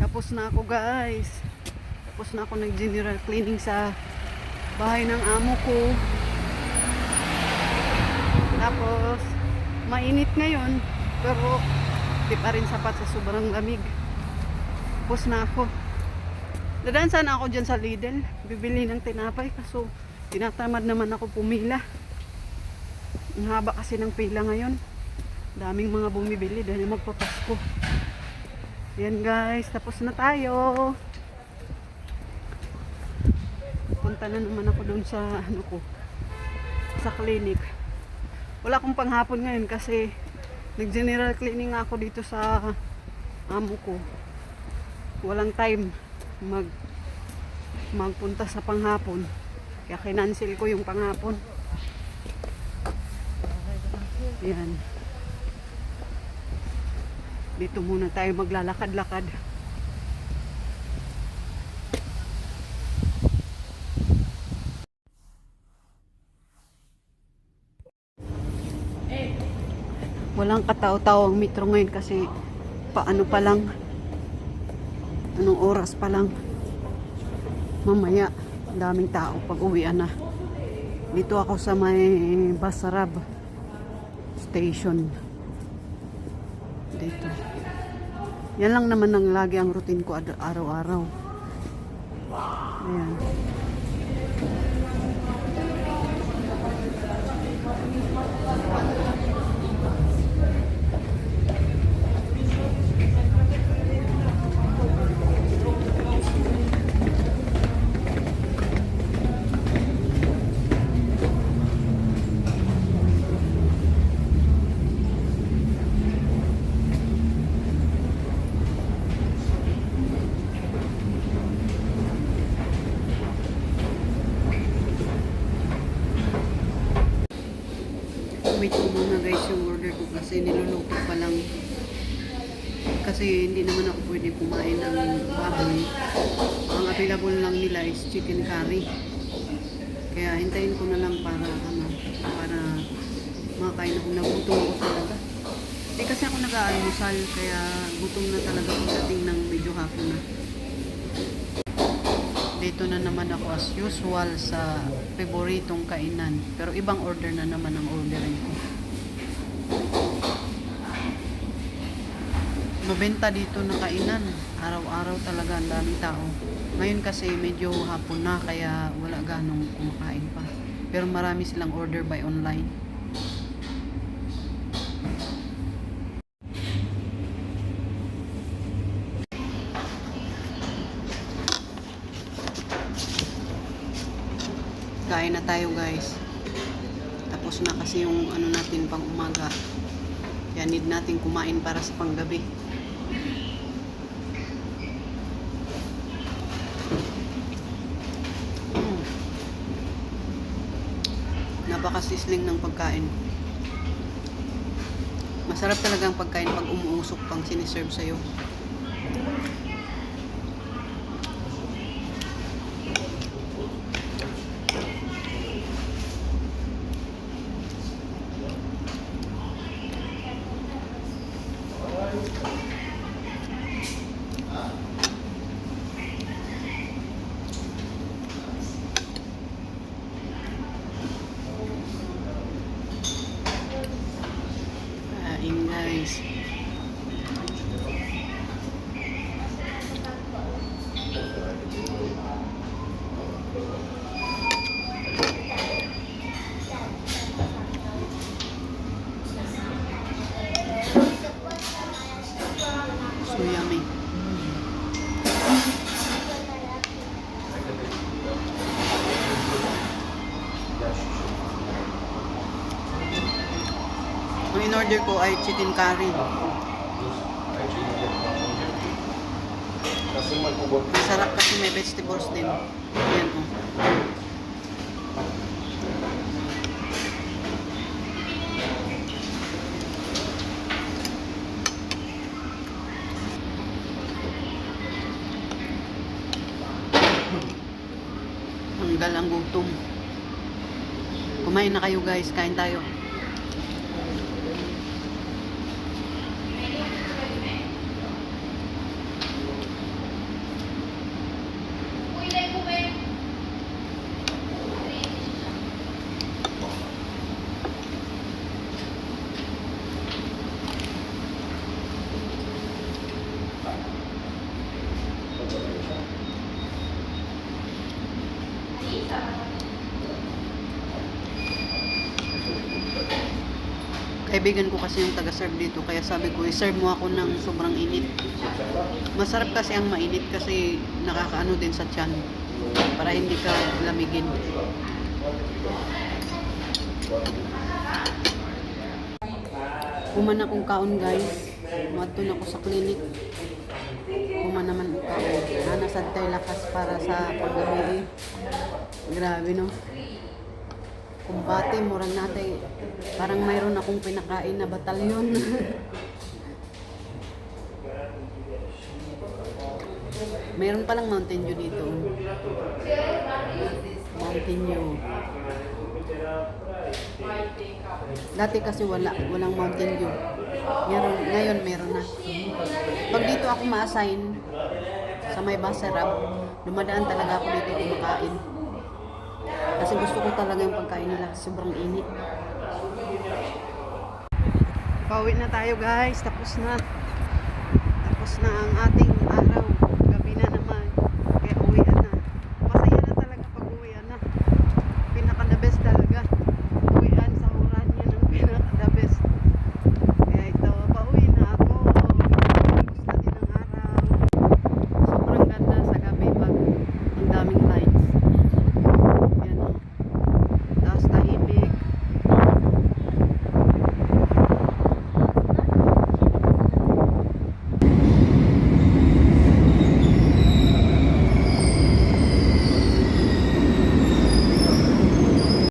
Tapos na ako guys. Tapos na ako nag-general cleaning sa bahay ng amo ko. Tapos, mainit ngayon. Pero, di pa rin sapat sa sobrang lamig. Tapos na ako. Dadaan sana ako dyan sa Lidl. Bibili ng tinapay. Kaso, tinatamad naman ako pumila. Ang haba kasi ng pila ngayon. Daming mga bumibili dahil magpapasko. Yan guys, tapos na tayo. Punta na naman ako doon sa ano ko, sa clinic. Wala akong panghapon ngayon kasi nag-general cleaning ako dito sa amo ko. Walang time magpunta sa panghapon. Kaya kinancel ko yung panghapon. Yan. Dito muna tayo maglalakad-lakad. Walang katao-tao ang metro ngayon kasi paano pa lang, anong oras pa lang, mamaya daming tao pag uwian na. Dito ako sa may Basarab station dito. Yan lang naman ang lagi ang routine ko araw-araw. Ayan. Wait ko muna guys yung order ko kasi niluluto pa lang. Kasi hindi naman ako pwede kumain ng baboy. Ang available lang nila is chicken curry. Kaya hintayin ko na lang para makain ako. Nagutom ko talaga. Hindi kasi ako nag-aalmusal kaya gutom na talaga pagdating ng medyo hapon na. Dito na naman ako as usual sa favoritong kainan. Pero ibang order na naman ang orderin ko. Mabenta dito na kainan. Araw-araw talaga ang daming tao. Ngayon kasi medyo hapon na kaya wala ganong kumakain pa. Pero marami silang order by online. Kain na tayo guys. Tapos na kasi yung ano natin pang umaga. Kaya need natin kumain para sa panggabi. Napakasisling ng pagkain. Masarap talaga ang pagkain pag umuusok pang siniserve sa'yo. Kain guys. So yummy. Ang in-order ko ay chicken curry. Masarap kasi may vegetables din. Ayan o. Tanggal ang gutom. Kumain na kayo guys, kain tayo. Kaibigan ko kasi yung taga-serve dito, kaya sabi ko, i-serve mo ako ng sobrang init. Masarap kasi ang mainit kasi nakakaano din sa tiyan para hindi ka lamigin. Kuman akong kaon guys. Matun ako sa klinik. Kuman naman ang kaon. Nasad tayo lakas para sa paggabi. Grabe no. Kumbate, murang natin. Parang mayroon akong pinakain na batalyon. Mayroon palang Mountain Dew dito. Mountain Dew. Dati kasi walang Mountain Dew. Ngayon meron na. Pag dito ako ma-assign sa may Basarab, dumadaan talaga ako dito kumakain. Kasi gusto ko talaga yung pagkain nila. Sobrang init. Pauwi na tayo guys. Tapos na ang ating